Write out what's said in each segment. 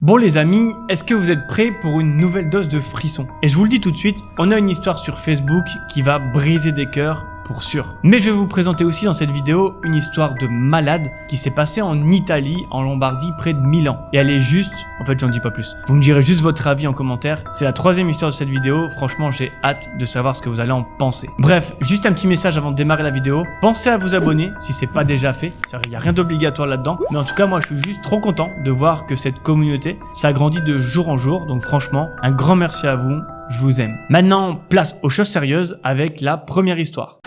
Bon les amis, est-ce que vous êtes prêts pour une nouvelle dose de frissons? Et je vous le dis tout de suite, on a une histoire sur Facebook qui va briser des cœurs pour sûr. Mais je vais vous présenter aussi dans cette vidéo une histoire de malade qui s'est passée en Italie, en Lombardie, près de Milan. Et elle est juste, en fait j'en dis pas plus. Vous me direz juste votre avis en commentaire. C'est la troisième histoire de cette vidéo, franchement j'ai hâte de savoir ce que vous allez en penser. Bref, juste un petit message avant de démarrer la vidéo. Pensez à vous abonner si c'est pas déjà fait, il n'y a rien d'obligatoire là-dedans. Mais en tout cas moi je suis juste trop content de voir que cette communauté s'agrandit de jour en jour. Donc franchement, un grand merci à vous, je vous aime. Maintenant, place aux choses sérieuses avec la première histoire.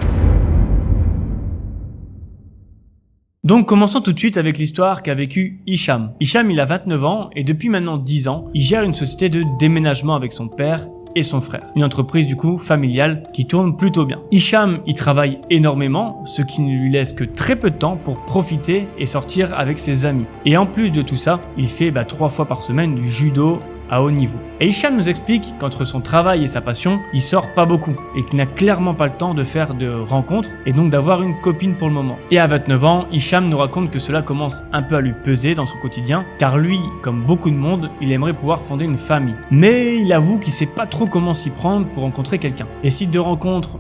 Donc commençons tout de suite avec l'histoire qu'a vécu Hicham. Hicham il a 29 ans et depuis maintenant 10 ans, il gère une société de déménagement avec son père et son frère. Une entreprise du coup familiale qui tourne plutôt bien. Hicham il travaille énormément, ce qui ne lui laisse que très peu de temps pour profiter et sortir avec ses amis. Et en plus de tout ça, il fait 3 fois par semaine du judo à haut niveau. Et Hicham nous explique qu'entre son travail et sa passion, il sort pas beaucoup et qu'il n'a clairement pas le temps de faire de rencontres et donc d'avoir une copine pour le moment. Et à 29 ans, Hicham nous raconte que cela commence un peu à lui peser dans son quotidien car lui, comme beaucoup de monde, il aimerait pouvoir fonder une famille. Mais il avoue qu'il sait pas trop comment s'y prendre pour rencontrer quelqu'un. Les sites de rencontres,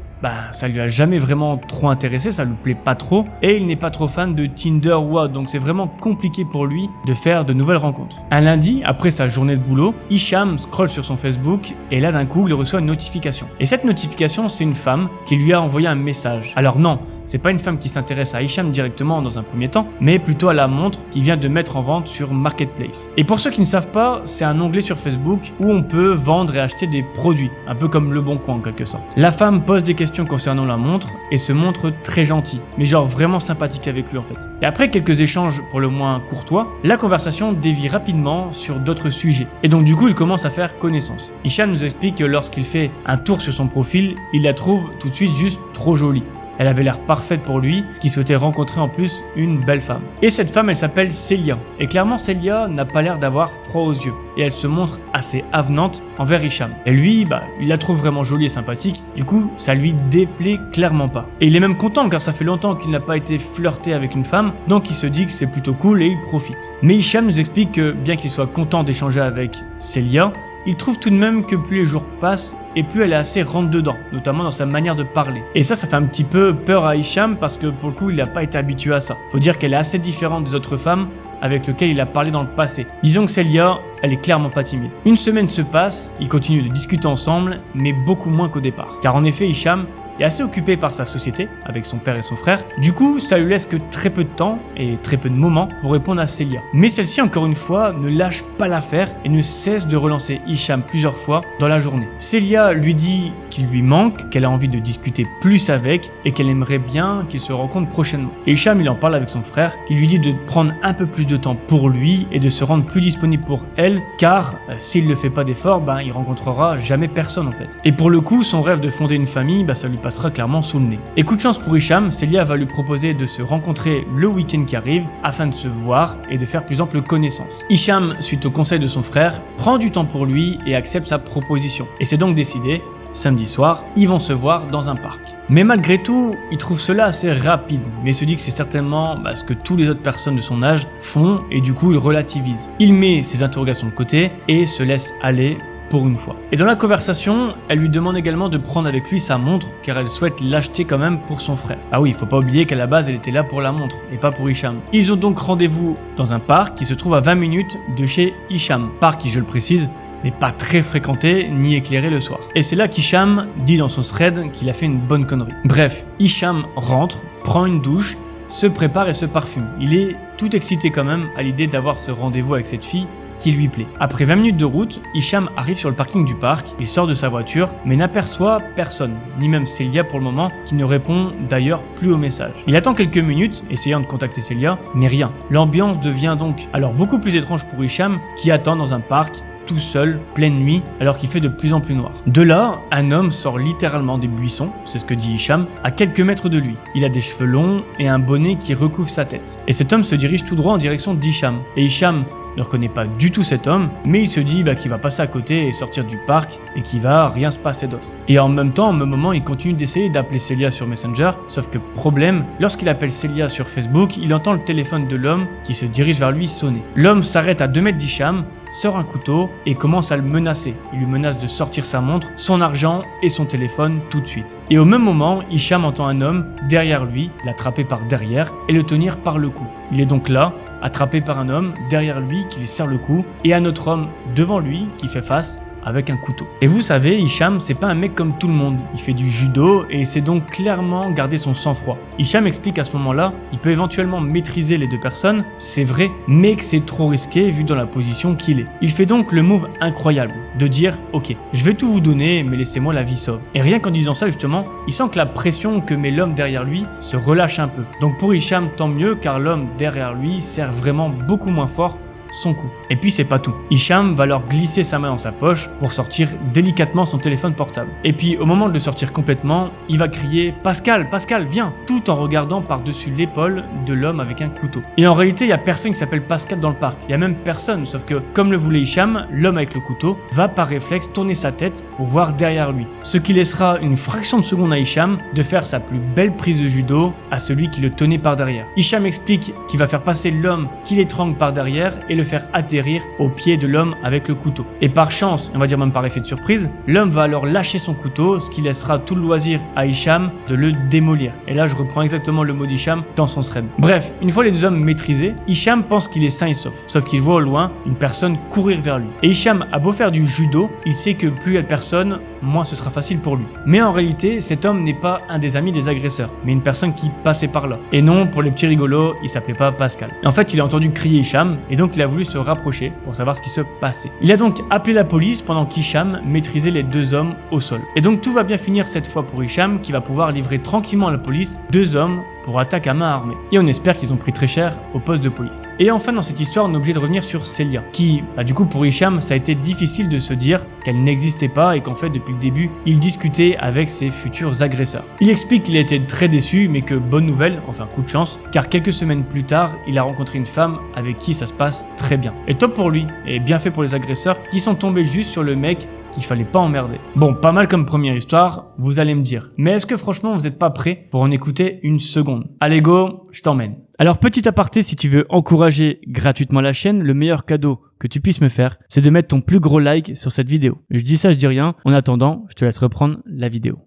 ça lui a jamais vraiment trop intéressé, ça lui plaît pas trop et il n'est pas trop fan de Tinder ou autre, donc c'est vraiment compliqué pour lui de faire de nouvelles rencontres. Un lundi, après sa journée de boulot, Hicham scrolle sur son Facebook et là d'un coup il reçoit une notification. Et cette notification c'est une femme qui lui a envoyé un message. Alors non, c'est pas une femme qui s'intéresse à Hicham directement dans un premier temps, mais plutôt à la montre qu'il vient de mettre en vente sur Marketplace. Et pour ceux qui ne savent pas, c'est un onglet sur Facebook où on peut vendre et acheter des produits, un peu comme Le Bon Coin en quelque sorte. La femme pose des questions concernant la montre et se montre très gentille, mais genre vraiment sympathique avec lui en fait. Et après quelques échanges pour le moins courtois, la conversation dévie rapidement sur d'autres sujets. Et donc du coup il commence à faire connaissance. Hicham nous explique que lorsqu'il fait un tour sur son profil, il la trouve tout de suite juste trop jolie. Elle avait l'air parfaite pour lui, qui souhaitait rencontrer en plus une belle femme. Et cette femme, elle s'appelle Célia. Et clairement, Célia n'a pas l'air d'avoir froid aux yeux. Et elle se montre assez avenante envers Hicham. Et lui, il la trouve vraiment jolie et sympathique. Du coup, ça lui déplaît clairement pas. Et il est même content car ça fait longtemps qu'il n'a pas été flirté avec une femme. Donc il se dit que c'est plutôt cool et il profite. Mais Hicham nous explique que bien qu'il soit content d'échanger avec Célia, il trouve tout de même que plus les jours passent et plus elle est assez rentre-dedans, notamment dans sa manière de parler. Et ça fait un petit peu peur à Hicham parce que pour le coup, il n'a pas été habitué à ça. Faut dire qu'elle est assez différente des autres femmes avec lesquelles il a parlé dans le passé. Disons que Célia, elle est clairement pas timide. Une semaine se passe, ils continuent de discuter ensemble, mais beaucoup moins qu'au départ. Car en effet, Hicham est assez occupé par sa société, avec son père et son frère. Du coup, ça lui laisse que très peu de temps et très peu de moments pour répondre à Célia. Mais celle-ci, encore une fois, ne lâche pas l'affaire et ne cesse de relancer Hicham plusieurs fois dans la journée. Célia lui dit qu'il lui manque, qu'elle a envie de discuter plus avec et qu'elle aimerait bien qu'ils se rencontrent prochainement. Et Hicham, il en parle avec son frère, qui lui dit de prendre un peu plus de temps pour lui et de se rendre plus disponible pour elle, car s'il ne fait pas d'efforts, il rencontrera jamais personne en fait. Et pour le coup, son rêve de fonder une famille, ça lui passera clairement sous le nez. Et coup de chance pour Hicham, Célia va lui proposer de se rencontrer le week-end qui arrive afin de se voir et de faire plus ample connaissance. Hicham, suite au conseil de son frère, prend du temps pour lui et accepte sa proposition. Et c'est donc décidé. Samedi soir, ils vont se voir dans un parc. Mais malgré tout, il trouve cela assez rapide, mais se dit que c'est certainement ce que toutes les autres personnes de son âge font et du coup il relativise. Il met ses interrogations de côté et se laisse aller pour une fois. Et dans la conversation, elle lui demande également de prendre avec lui sa montre car elle souhaite l'acheter quand même pour son frère. Ah oui, il faut pas oublier qu'à la base elle était là pour la montre et pas pour Hicham. Ils ont donc rendez-vous dans un parc qui se trouve à 20 minutes de chez Hicham. Parc qui, je le précise, n'est pas très fréquenté ni éclairé le soir. Et c'est là qu'Hicham dit dans son thread qu'il a fait une bonne connerie. Bref, Hicham rentre, prend une douche, se prépare et se parfume. Il est tout excité quand même à l'idée d'avoir ce rendez-vous avec cette fille qui lui plaît. Après 20 minutes de route, Hicham arrive sur le parking du parc, il sort de sa voiture mais n'aperçoit personne, ni même Célia pour le moment, qui ne répond d'ailleurs plus au message. Il attend quelques minutes, essayant de contacter Célia, mais rien. L'ambiance devient donc alors beaucoup plus étrange pour Hicham, qui attend dans un parc tout seul, pleine nuit, alors qu'il fait de plus en plus noir. De là, un homme sort littéralement des buissons, c'est ce que dit Hicham, à quelques mètres de lui. Il a des cheveux longs et un bonnet qui recouvre sa tête. Et cet homme se dirige tout droit en direction d'Hicham. Et Hicham ne reconnaît pas du tout cet homme, mais il se dit qu'il va passer à côté et sortir du parc et qu'il va rien se passer d'autre. Et en même temps, au même moment, il continue d'essayer d'appeler Célia sur Messenger, sauf que problème, lorsqu'il appelle Célia sur Facebook, il entend le téléphone de l'homme qui se dirige vers lui sonner. L'homme s'arrête à 2 mètres d'Hicham, sort un couteau et commence à le menacer. Il lui menace de sortir sa montre, son argent et son téléphone tout de suite. Et au même moment, Hicham entend un homme derrière lui, l'attraper par derrière et le tenir par le cou. Il est donc là, attrapé par un homme derrière lui qui lui serre le cou et un autre homme devant lui qui fait face avec un couteau. Et vous savez, Hicham, c'est pas un mec comme tout le monde. Il fait du judo et sait donc clairement garder son sang-froid. Hicham explique à ce moment-là, il peut éventuellement maîtriser les deux personnes, c'est vrai, mais que c'est trop risqué vu dans la position qu'il est. Il fait donc le move incroyable de dire « Ok, je vais tout vous donner, mais laissez-moi la vie sauve ». Et rien qu'en disant ça justement, il sent que la pression que met l'homme derrière lui se relâche un peu. Donc pour Hicham, tant mieux car l'homme derrière lui serre vraiment beaucoup moins fort son cou. Et puis c'est pas tout. Hicham va alors glisser sa main dans sa poche pour sortir délicatement son téléphone portable. Et puis au moment de le sortir complètement, il va crier « Pascal, Pascal, viens !» tout en regardant par-dessus l'épaule de l'homme avec un couteau. Et en réalité, il y a personne qui s'appelle Pascal dans le parc. Il y a même personne, sauf que comme le voulait Hicham, l'homme avec le couteau va par réflexe tourner sa tête pour voir derrière lui. Ce qui laissera une fraction de seconde à Hicham de faire sa plus belle prise de judo à celui qui le tenait par derrière. Hicham explique qu'il va faire passer l'homme qui l'étrangle par derrière et le faire atterrir au pied de l'homme avec le couteau. Et par chance, on va dire même par effet de surprise, l'homme va alors lâcher son couteau, ce qui laissera tout le loisir à Hicham de le démolir. Et là, je reprends exactement le mot d'Hicham dans son thread. Bref, une fois les deux hommes maîtrisés, Hicham pense qu'il est sain et sauf. Sauf qu'il voit au loin une personne courir vers lui. Et Hicham a beau faire du judo, il sait que plus il y a de personnes, moins ce sera facile pour lui. Mais en réalité, cet homme n'est pas un des amis des agresseurs, mais une personne qui passait par là. Et non, pour les petits rigolos, il s'appelait pas Pascal. Et en fait, il a entendu crier Hicham, et donc il a voulu se rapprocher pour savoir ce qui se passait. Il a donc appelé la police pendant qu'Hicham maîtrisait les deux hommes au sol. Et donc tout va bien finir cette fois pour Hicham qui va pouvoir livrer tranquillement à la police deux hommes pour attaque à main armée. Et on espère qu'ils ont pris très cher au poste de police. Et enfin dans cette histoire, on est obligé de revenir sur Célia, qui, du coup pour Hicham, ça a été difficile de se dire qu'elle n'existait pas et qu'en fait depuis le début, il discutait avec ses futurs agresseurs. Il explique qu'il a été très déçu, mais que bonne nouvelle, enfin coup de chance, car quelques semaines plus tard, il a rencontré une femme avec qui ça se passe très bien. Et top pour lui, et bien fait pour les agresseurs qui sont tombés juste sur le mec qu'il fallait pas emmerder. Bon, pas mal comme première histoire, vous allez me dire. Mais est-ce que franchement vous êtes pas prêt pour en écouter une seconde? Allez go, je t'emmène. Alors petit aparté, si tu veux encourager gratuitement la chaîne, le meilleur cadeau que tu puisses me faire, c'est de mettre ton plus gros like sur cette vidéo. Je dis ça, je dis rien. En attendant, je te laisse reprendre la vidéo.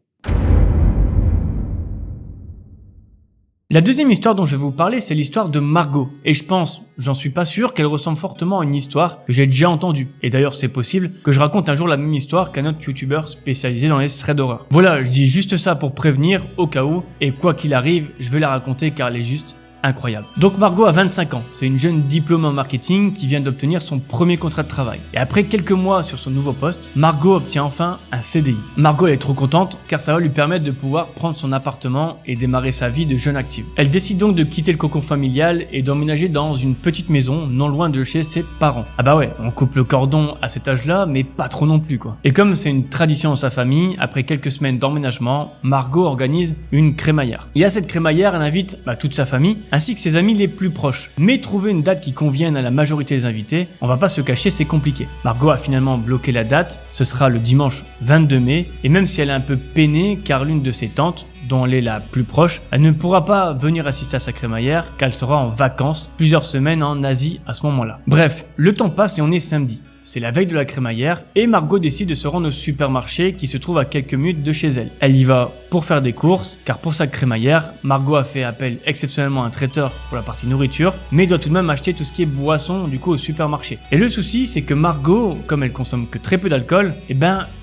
La deuxième histoire dont je vais vous parler, c'est l'histoire de Margot. Et je pense, j'en suis pas sûr, qu'elle ressemble fortement à une histoire que j'ai déjà entendue. Et d'ailleurs, c'est possible que je raconte un jour la même histoire qu'un autre youtubeur spécialisé dans les threads d'horreur. Voilà, je dis juste ça pour prévenir, au cas où, et quoi qu'il arrive, je vais la raconter car elle est juste incroyable. Donc Margot a 25 ans, c'est une jeune diplômée en marketing qui vient d'obtenir son premier contrat de travail. Et après quelques mois sur son nouveau poste, Margot obtient enfin un CDI. Margot elle est trop contente car ça va lui permettre de pouvoir prendre son appartement et démarrer sa vie de jeune active. Elle décide donc de quitter le cocon familial et d'emménager dans une petite maison non loin de chez ses parents. Ah bah ouais, on coupe le cordon à cet âge-là, mais pas trop non plus quoi. Et comme c'est une tradition dans sa famille, après quelques semaines d'emménagement, Margot organise une crémaillère. Et à cette crémaillère, elle invite toute sa famille ainsi que ses amis les plus proches. Mais trouver une date qui convienne à la majorité des invités, on va pas se cacher, c'est compliqué. Margot a finalement bloqué la date, ce sera le dimanche 22 mai, et même si elle est un peu peinée, car l'une de ses tantes, dont elle est la plus proche, elle ne pourra pas venir assister à sa crémaillère, car elle sera en vacances plusieurs semaines en Asie à ce moment-là. Bref, le temps passe et on est samedi. C'est la veille de la crémaillère et Margot décide de se rendre au supermarché qui se trouve à quelques minutes de chez elle. Elle y va pour faire des courses car pour sa crémaillère, Margot a fait appel exceptionnellement à un traiteur pour la partie nourriture mais doit tout de même acheter tout ce qui est boisson du coup au supermarché. Et le souci c'est que Margot, comme elle consomme que très peu d'alcool,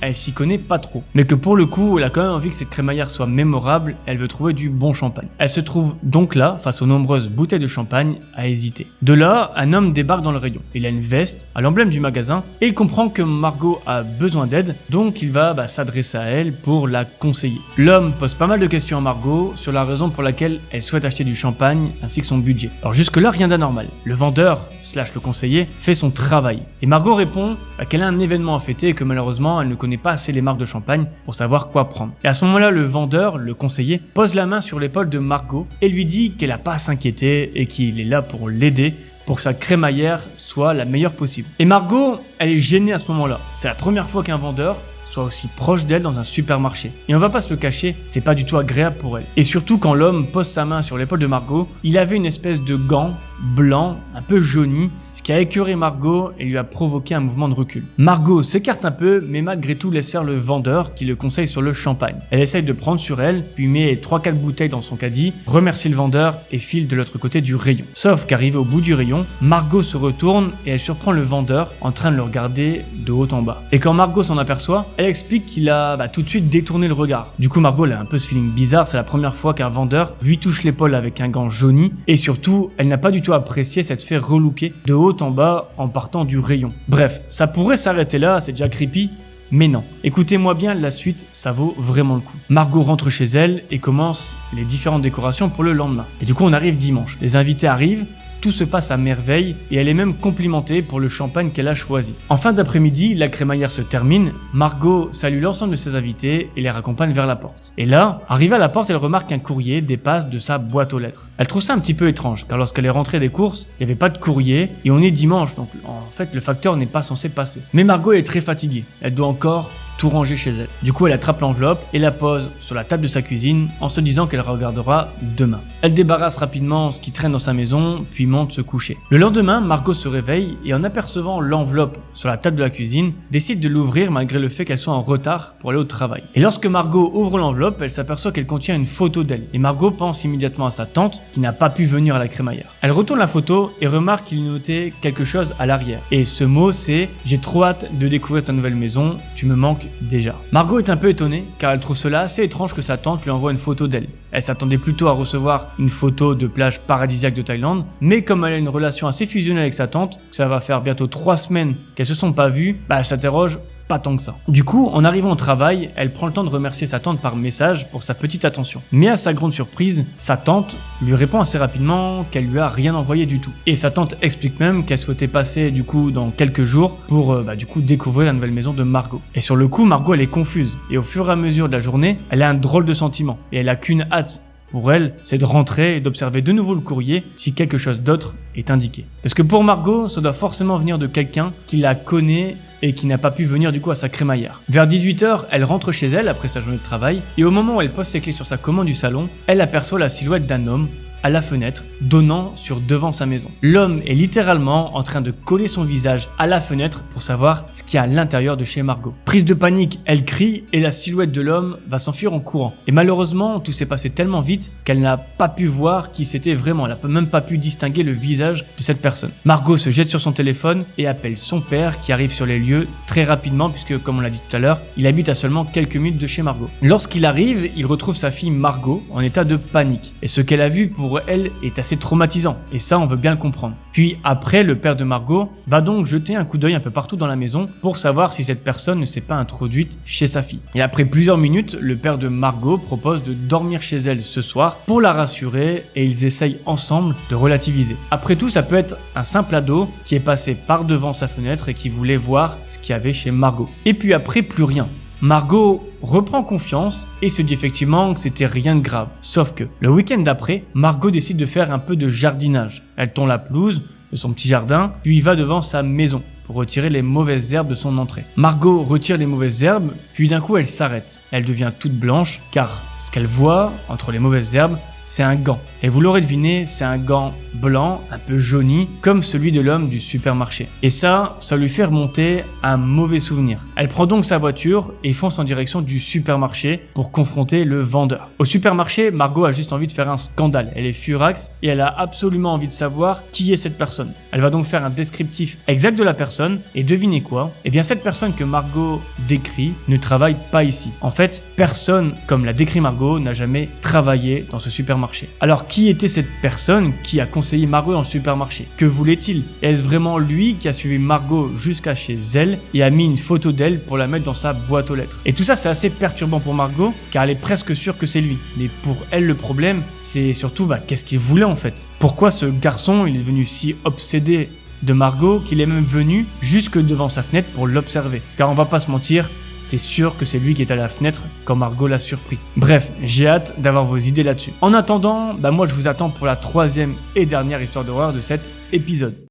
elle s'y connaît pas trop. Mais que pour le coup, elle a quand même envie que cette crémaillère soit mémorable, elle veut trouver du bon champagne. Elle se trouve donc là face aux nombreuses bouteilles de champagne à hésiter. De là, un homme débarque dans le rayon. Il a une veste à l'emblème du magasin et il comprend que Margot a besoin d'aide, donc il va s'adresser à elle pour la conseiller. L'homme pose pas mal de questions à Margot sur la raison pour laquelle elle souhaite acheter du champagne ainsi que son budget. Alors jusque là rien d'anormal. Le vendeur / le conseiller fait son travail et Margot répond qu'elle a un événement à fêter et que malheureusement elle ne connaît pas assez les marques de champagne pour savoir quoi prendre. Et à ce moment-là le vendeur, le conseiller, pose la main sur l'épaule de Margot et lui dit qu'elle n'a pas à s'inquiéter et qu'il est là pour l'aider pour que sa crémaillère soit la meilleure possible. Et Margot, elle est gênée à ce moment-là. C'est la première fois qu'un vendeur soit aussi proche d'elle dans un supermarché. Et on va pas se le cacher, c'est pas du tout agréable pour elle. Et surtout quand l'homme pose sa main sur l'épaule de Margot, il avait une espèce de gant blanc, un peu jauni, ce qui a écœuré Margot et lui a provoqué un mouvement de recul. Margot s'écarte un peu, mais malgré tout laisse faire le vendeur qui le conseille sur le champagne. Elle essaye de prendre sur elle, puis met 3-4 bouteilles dans son caddie, remercie le vendeur et file de l'autre côté du rayon. Sauf qu'arrivée au bout du rayon, Margot se retourne et elle surprend le vendeur en train de le regarder de haut en bas. Et quand Margot s'en aperçoit, elle explique qu'il a tout de suite détourné le regard. Du coup, Margot elle a un peu ce feeling bizarre, c'est la première fois qu'un vendeur lui touche l'épaule avec un gant jauni et surtout, elle n'a pas du tout apprécié s'être fait relooker de haut en bas en partant du rayon. Bref, ça pourrait s'arrêter là, c'est déjà creepy, mais non. Écoutez-moi bien, la suite, ça vaut vraiment le coup. Margot rentre chez elle et commence les différentes décorations pour le lendemain. Et du coup, on arrive dimanche. Les invités arrivent, tout se passe à merveille et elle est même complimentée pour le champagne qu'elle a choisi. En fin d'après-midi, la crémaillère se termine, Margot salue l'ensemble de ses invités et les raccompagne vers la porte. Et là, arrivée à la porte, elle remarque qu'un courrier dépasse de sa boîte aux lettres. Elle trouve ça un petit peu étrange, car lorsqu'elle est rentrée des courses, il n'y avait pas de courrier et on est dimanche, donc en fait le facteur n'est pas censé passer. Mais Margot est très fatiguée, elle doit encore tout ranger chez elle. Du coup, elle attrape l'enveloppe et la pose sur la table de sa cuisine en se disant qu'elle regardera demain. Elle débarrasse rapidement ce qui traîne dans sa maison, puis monte se coucher. Le lendemain, Margot se réveille et en apercevant l'enveloppe sur la table de la cuisine, décide de l'ouvrir malgré le fait qu'elle soit en retard pour aller au travail. Et lorsque Margot ouvre l'enveloppe, elle s'aperçoit qu'elle contient une photo d'elle. Et Margot pense immédiatement à sa tante qui n'a pas pu venir à la crémaillère. Elle retourne la photo et remarque qu'il notait quelque chose à l'arrière. Et ce mot c'est « J'ai trop hâte de découvrir ta nouvelle maison, tu me manques déjà ». Margot est un peu étonnée car elle trouve cela assez étrange que sa tante lui envoie une photo d'elle. Elle s'attendait plutôt à recevoir une photo de plage paradisiaque de Thaïlande, mais comme elle a une relation assez fusionnelle avec sa tante, que ça va faire bientôt 3 semaines qu'elles se sont pas vues, elle s'interroge pas tant que ça. Du coup, en arrivant au travail, elle prend le temps de remercier sa tante par message pour sa petite attention. Mais à sa grande surprise, sa tante lui répond assez rapidement qu'elle lui a rien envoyé du tout. Et sa tante explique même qu'elle souhaitait passer du coup dans quelques jours pour découvrir la nouvelle maison de Margot. Et sur le coup, Margot elle est confuse et au fur et à mesure de la journée, elle a un drôle de sentiment et elle a qu'une hâte. Pour elle, c'est de rentrer et d'observer de nouveau le courrier si quelque chose d'autre est indiqué. Parce que pour Margot, ça doit forcément venir de quelqu'un qui la connaît et qui n'a pas pu venir du coup à sa crémaillère. Vers 18h, elle rentre chez elle après sa journée de travail et au moment où elle pose ses clés sur sa commode du salon, elle aperçoit la silhouette d'un homme à la fenêtre, donnant sur devant sa maison. L'homme est littéralement en train de coller son visage à la fenêtre pour savoir ce qu'il y a à l'intérieur de chez Margot. Prise de panique, elle crie et la silhouette de l'homme va s'enfuir en courant. Et malheureusement, tout s'est passé tellement vite qu'elle n'a pas pu voir qui c'était vraiment. Elle n'a même pas pu distinguer le visage de cette personne. Margot se jette sur son téléphone et appelle son père qui arrive sur les lieux très rapidement puisque, comme on l'a dit tout à l'heure, il habite à seulement quelques minutes de chez Margot. Lorsqu'il arrive, il retrouve sa fille Margot en état de panique. Et ce qu'elle a vu pour elle est assez traumatisant et ça on veut bien le comprendre. Puis après, le père de Margot va donc jeter un coup d'œil un peu partout dans la maison pour savoir si cette personne ne s'est pas introduite chez sa fille. Et après plusieurs minutes, le père de Margot propose de dormir chez elle ce soir pour la rassurer et ils essayent ensemble de relativiser. Après tout, ça peut être un simple ado qui est passé par devant sa fenêtre et qui voulait voir ce qu'il y avait chez Margot. Et puis après, plus rien. Margot reprend confiance et se dit effectivement que c'était rien de grave. Sauf que le week-end d'après, Margot décide de faire un peu de jardinage. Elle tond la pelouse de son petit jardin, puis va devant sa maison pour retirer les mauvaises herbes de son entrée. Margot retire les mauvaises herbes, puis d'un coup elle s'arrête. Elle devient toute blanche car ce qu'elle voit entre les mauvaises herbes, c'est un gant. Et vous l'aurez deviné, c'est un gant blanc, un peu jauni, comme celui de l'homme du supermarché. Et ça lui fait remonter un mauvais souvenir. Elle prend donc sa voiture et fonce en direction du supermarché pour confronter le vendeur. Au supermarché, Margot a juste envie de faire un scandale. Elle est furax et elle a absolument envie de savoir qui est cette personne. Elle va donc faire un descriptif exact de la personne et devinez quoi ? Eh bien cette personne que Margot décrit ne travaille pas ici. En fait, personne, comme l'a décrit Margot, n'a jamais travaillé dans ce supermarché. Alors qui était cette personne qui a conseillé Margot dans le supermarché ? Que voulait-il ? Est-ce vraiment lui qui a suivi Margot jusqu'à chez elle et a mis une photo d'elle pour la mettre dans sa boîte aux lettres ? Et tout ça c'est assez perturbant pour Margot car elle est presque sûre que c'est lui. Mais pour elle le problème c'est surtout qu'est-ce qu'il voulait en fait ? Pourquoi ce garçon il est devenu si obsédé de Margot qu'il est même venu jusque devant sa fenêtre pour l'observer ? Car on va pas se mentir, c'est sûr que c'est lui qui est à la fenêtre quand Margot l'a surpris. Bref, j'ai hâte d'avoir vos idées là-dessus. En attendant, moi je vous attends pour la 3e et dernière histoire d'horreur de cet épisode.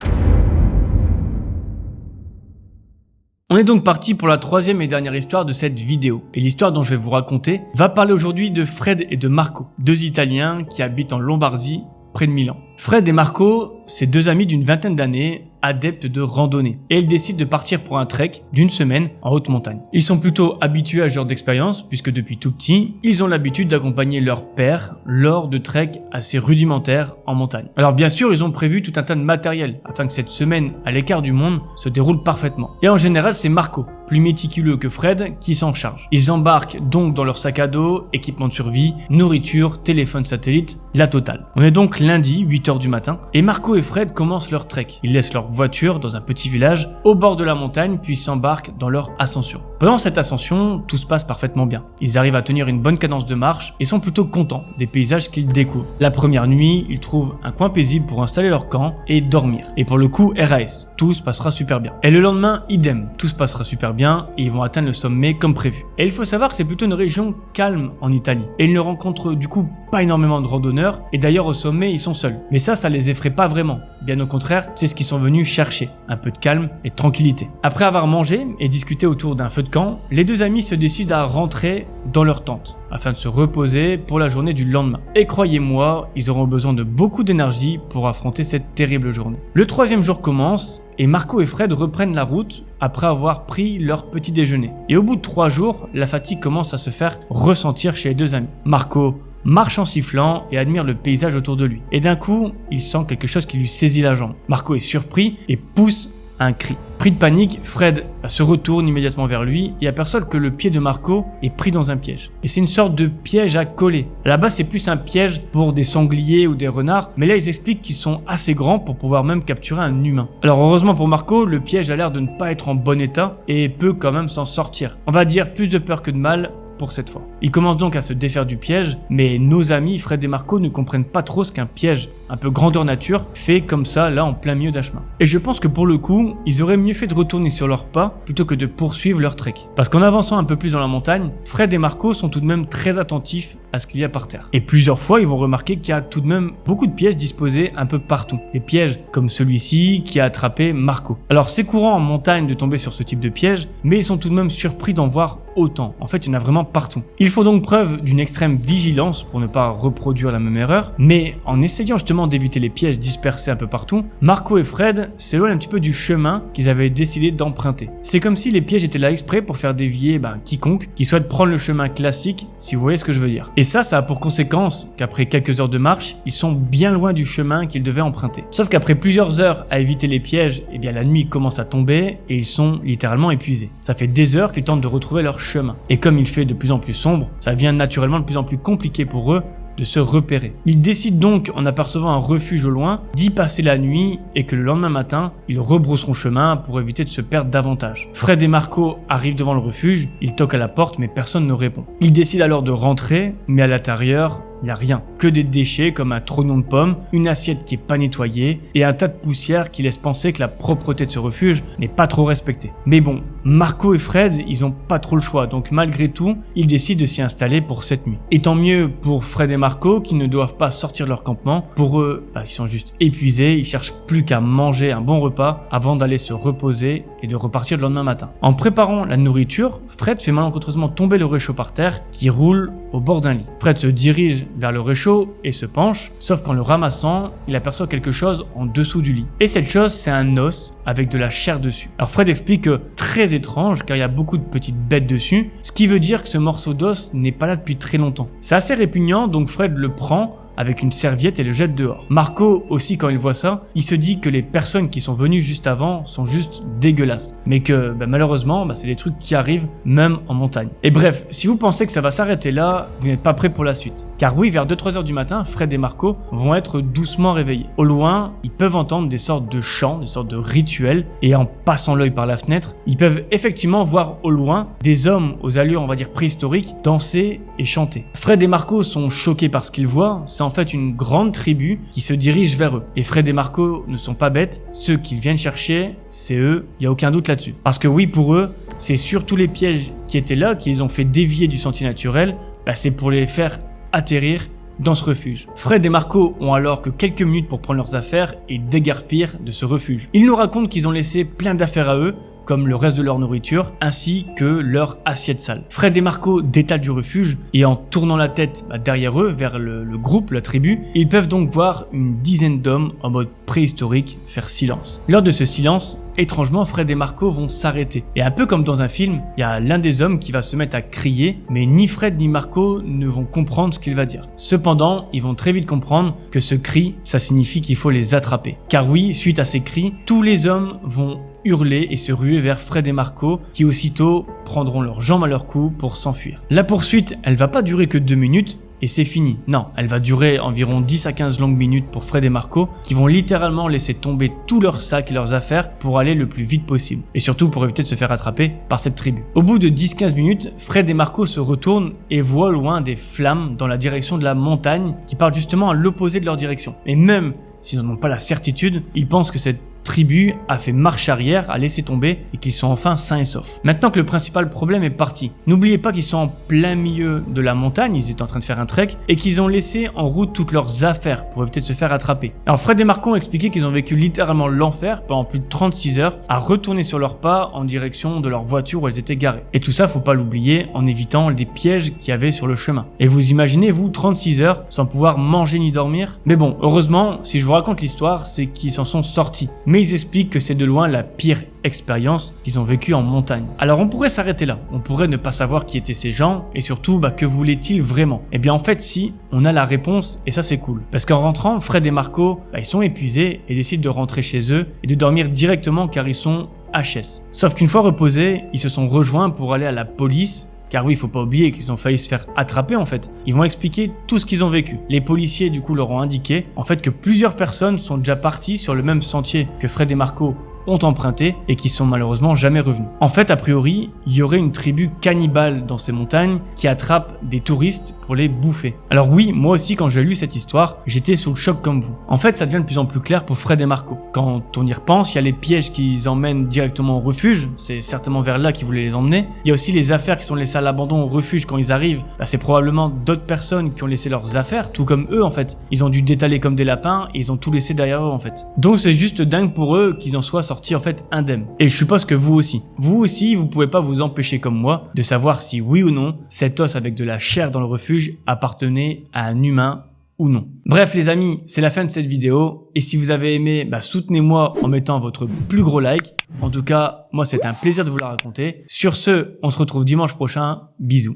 On est donc parti pour la 3e et dernière histoire de cette vidéo. Et l'histoire dont je vais vous raconter va parler aujourd'hui de Fred et de Marco, 2 Italiens qui habitent en Lombardie, près de Milan. Fred et Marco, c'est deux amis d'une vingtaine d'années, adeptes de randonnée, et ils décident de partir pour un trek d'une semaine en haute montagne. Ils sont plutôt habitués à ce genre d'expérience, puisque depuis tout petit, ils ont l'habitude d'accompagner leur père lors de treks assez rudimentaires en montagne. Alors bien sûr, ils ont prévu tout un tas de matériel, afin que cette semaine à l'écart du monde se déroule parfaitement. Et en général, c'est Marco, plus méticuleux que Fred, qui s'en charge. Ils embarquent donc dans leur sac à dos, équipement de survie, nourriture, téléphone satellite, la totale. On est donc lundi, 8h du matin, et Marco et Fred commencent leur trek. Ils laissent leur voiture dans un petit village au bord de la montagne puis s'embarquent dans leur ascension. Pendant cette ascension, tout se passe parfaitement bien. Ils arrivent à tenir une bonne cadence de marche et sont plutôt contents des paysages qu'ils découvrent. La première nuit, ils trouvent un coin paisible pour installer leur camp et dormir. Et pour le coup, RAS, tout se passera super bien. Et le lendemain, idem, tout se passera super bien et ils vont atteindre le sommet comme prévu. Et il faut savoir que c'est plutôt une région calme en Italie. Et ils ne rencontrent du coup pas énormément de randonneurs et d'ailleurs au sommet, ils sont seuls. Mais ça les effraie pas vraiment. Bien au contraire, c'est ce qu'ils sont venus chercher, un peu de calme et de tranquillité. Après avoir mangé et discuté autour d'un feu de camp, les deux amis se décident à rentrer dans leur tente afin de se reposer pour la journée du lendemain. Et croyez-moi, ils auront besoin de beaucoup d'énergie pour affronter cette terrible journée. Le troisième jour commence et Marco et Fred reprennent la route après avoir pris leur petit déjeuner. Et au bout de 3 jours, la fatigue commence à se faire ressentir chez les deux amis. Marco marche en sifflant et admire le paysage autour de lui. Et d'un coup, il sent quelque chose qui lui saisit la jambe. Marco est surpris et pousse un cri. Pris de panique, Fred se retourne immédiatement vers lui et aperçoit que le pied de Marco est pris dans un piège. Et c'est une sorte de piège à coller. Là-bas, c'est plus un piège pour des sangliers ou des renards, mais là, ils expliquent qu'ils sont assez grands pour pouvoir même capturer un humain. Alors heureusement pour Marco, le piège a l'air de ne pas être en bon état et peut quand même s'en sortir. On va dire plus de peur que de mal pour cette fois. Il commence donc à se défaire du piège, mais nos amis Fred et Marco ne comprennent pas trop ce qu'un piège un peu grandeur nature fait comme ça là en plein milieu d'un chemin. Et je pense que pour le coup, ils auraient mieux fait de retourner sur leurs pas plutôt que de poursuivre leur trek. Parce qu'en avançant un peu plus dans la montagne, Fred et Marco sont tout de même très attentifs à ce qu'il y a par terre. Et plusieurs fois, ils vont remarquer qu'il y a tout de même beaucoup de pièges disposés un peu partout. Des pièges comme celui-ci qui a attrapé Marco. Alors c'est courant en montagne de tomber sur ce type de piège, mais ils sont tout de même surpris d'en voir autant. En fait, il y en a vraiment partout. Il faut donc preuve d'une extrême vigilance pour ne pas reproduire la même erreur, mais en essayant justement d'éviter les pièges dispersés un peu partout, Marco et Fred s'éloignent un petit peu du chemin qu'ils avaient décidé d'emprunter. C'est comme si les pièges étaient là exprès pour faire dévier quiconque qui souhaite prendre le chemin classique, si vous voyez ce que je veux dire. Et ça a pour conséquence qu'après quelques heures de marche, ils sont bien loin du chemin qu'ils devaient emprunter. Sauf qu'après plusieurs heures à éviter les pièges, la nuit commence à tomber et ils sont littéralement épuisés. Ça fait des heures qu'ils tentent de retrouver leur chemin. Et comme il fait de plus en plus sombre, ça devient naturellement de plus en plus compliqué pour eux de se repérer. Ils décident donc, en apercevant un refuge au loin, d'y passer la nuit et que le lendemain matin, ils rebrousseront chemin pour éviter de se perdre davantage. Fred et Marco arrivent devant le refuge, ils toquent à la porte mais personne ne répond. Ils décident alors de rentrer, mais à l'intérieur, il n'y a rien. Que des déchets comme un trognon de pommes, une assiette qui est pas nettoyée et un tas de poussière qui laisse penser que la propreté de ce refuge n'est pas trop respectée. Mais bon, Marco et Fred, ils ont pas trop le choix, donc malgré tout, ils décident de s'y installer pour cette nuit. Et tant mieux pour Fred et Marco qui ne doivent pas sortir de leur campement. Pour eux, ils sont juste épuisés, ils cherchent plus qu'à manger un bon repas avant d'aller se reposer et de repartir le lendemain matin. En préparant la nourriture, Fred fait malencontreusement tomber le réchaud par terre qui roule au bord d'un lit. Fred se dirige vers le réchaud et se penche, sauf qu'en le ramassant, il aperçoit quelque chose en dessous du lit. Et cette chose, c'est un os avec de la chair dessus. Alors Fred explique que très étrange car il y a beaucoup de petites bêtes dessus, ce qui veut dire que ce morceau d'os n'est pas là depuis très longtemps. C'est assez répugnant, donc Fred le prend avec une serviette et le jette dehors. Marco aussi, quand il voit ça, il se dit que les personnes qui sont venues juste avant sont juste dégueulasses. Mais que malheureusement, c'est des trucs qui arrivent même en montagne. Et bref, si vous pensez que ça va s'arrêter là, vous n'êtes pas prêt pour la suite. Car oui, vers 2-3 heures du matin, Fred et Marco vont être doucement réveillés. Au loin, ils peuvent entendre des sortes de chants, des sortes de rituels, et en passant l'œil par la fenêtre, ils peuvent effectivement voir au loin des hommes aux allures, on va dire préhistoriques, danser et chanter. Fred et Marco sont choqués par ce qu'ils voient. C'est en fait une grande tribu qui se dirige vers eux. Et Fred et Marco ne sont pas bêtes, ceux qu'ils viennent chercher, c'est eux, il n'y a aucun doute là-dessus. Parce que oui, pour eux, c'est surtout les pièges qui étaient là, qui les ont fait dévier du sentier naturel, c'est pour les faire atterrir dans ce refuge. Fred et Marco ont alors que quelques minutes pour prendre leurs affaires et déguerpir de ce refuge. Ils nous racontent qu'ils ont laissé plein d'affaires à eux, comme le reste de leur nourriture, ainsi que leur assiette sale. Fred et Marco détalent du refuge et en tournant la tête derrière eux, vers le groupe, la tribu, ils peuvent donc voir une dizaine d'hommes en mode préhistorique faire silence. Lors de ce silence, étrangement, Fred et Marco vont s'arrêter. Et un peu comme dans un film, il y a l'un des hommes qui va se mettre à crier, mais ni Fred ni Marco ne vont comprendre ce qu'il va dire. Cependant, ils vont très vite comprendre que ce cri, ça signifie qu'il faut les attraper. Car oui, suite à ces cris, tous les hommes vont hurler et se ruer vers Fred et Marco qui aussitôt prendront leurs jambes à leur cou pour s'enfuir. La poursuite, elle va pas durer que 2 minutes et c'est fini. Non, elle va durer environ 10 à 15 longues minutes pour Fred et Marco qui vont littéralement laisser tomber tous leurs sacs et leurs affaires pour aller le plus vite possible et surtout pour éviter de se faire attraper par cette tribu. Au bout de 10-15 minutes, Fred et Marco se retournent et voient au loin des flammes dans la direction de la montagne qui part justement à l'opposé de leur direction. Et même s'ils n'en ont pas la certitude, ils pensent que cette tribu a fait marche arrière, a laissé tomber et qu'ils sont enfin sains et saufs. Maintenant que le principal problème est parti, n'oubliez pas qu'ils sont en plein milieu de la montagne, ils étaient en train de faire un trek et qu'ils ont laissé en route toutes leurs affaires pour éviter de se faire attraper. Alors Fred et Marco ont expliqué qu'ils ont vécu littéralement l'enfer pendant plus de 36 heures à retourner sur leurs pas en direction de leur voiture où elles étaient garées. Et tout ça, faut pas l'oublier, en évitant les pièges qu'il y avait sur le chemin. Et vous imaginez, vous, 36 heures sans pouvoir manger ni dormir? Mais bon, heureusement, si je vous raconte l'histoire, c'est qu'ils s'en sont sortis. Mais ils expliquent que c'est de loin la pire expérience qu'ils ont vécue en montagne. Alors on pourrait s'arrêter là, on pourrait ne pas savoir qui étaient ces gens et surtout que voulaient-ils vraiment? Eh bien en fait si, on a la réponse et ça c'est cool. Parce qu'en rentrant, Fred et Marco, ils sont épuisés et décident de rentrer chez eux et de dormir directement car ils sont HS. Sauf qu'une fois reposés, ils se sont rejoints pour aller à la police. Car oui, il faut pas oublier qu'ils ont failli se faire attraper en fait. Ils vont expliquer tout ce qu'ils ont vécu. Les policiers du coup leur ont indiqué en fait que plusieurs personnes sont déjà parties sur le même sentier que Fred et Marco ont emprunté et qui sont malheureusement jamais revenus. En fait, a priori, il y aurait une tribu cannibale dans ces montagnes qui attrape des touristes pour les bouffer. Alors oui, moi aussi quand j'ai lu cette histoire, j'étais sous le choc comme vous. En fait, ça devient de plus en plus clair pour Fred et Marco. Quand on y repense, il y a les pièges qui les emmènent directement au refuge, c'est certainement vers là qu'ils voulaient les emmener. Il y a aussi les affaires qui sont laissées à l'abandon au refuge quand ils arrivent. C'est probablement d'autres personnes qui ont laissé leurs affaires, tout comme eux en fait. Ils ont dû détaler comme des lapins et ils ont tout laissé derrière eux en fait. Donc c'est juste dingue pour eux qu'ils en soient sortis en fait indemnes. Et je suppose que vous aussi. Vous aussi, vous pouvez pas vous empêcher comme moi de savoir si oui ou non cet os avec de la chair dans le refuge appartenait à un humain ou non. Bref les amis, c'est la fin de cette vidéo et si vous avez aimé, soutenez-moi en mettant votre plus gros like. En tout cas, moi c'était un plaisir de vous la raconter. Sur ce, on se retrouve dimanche prochain. Bisous.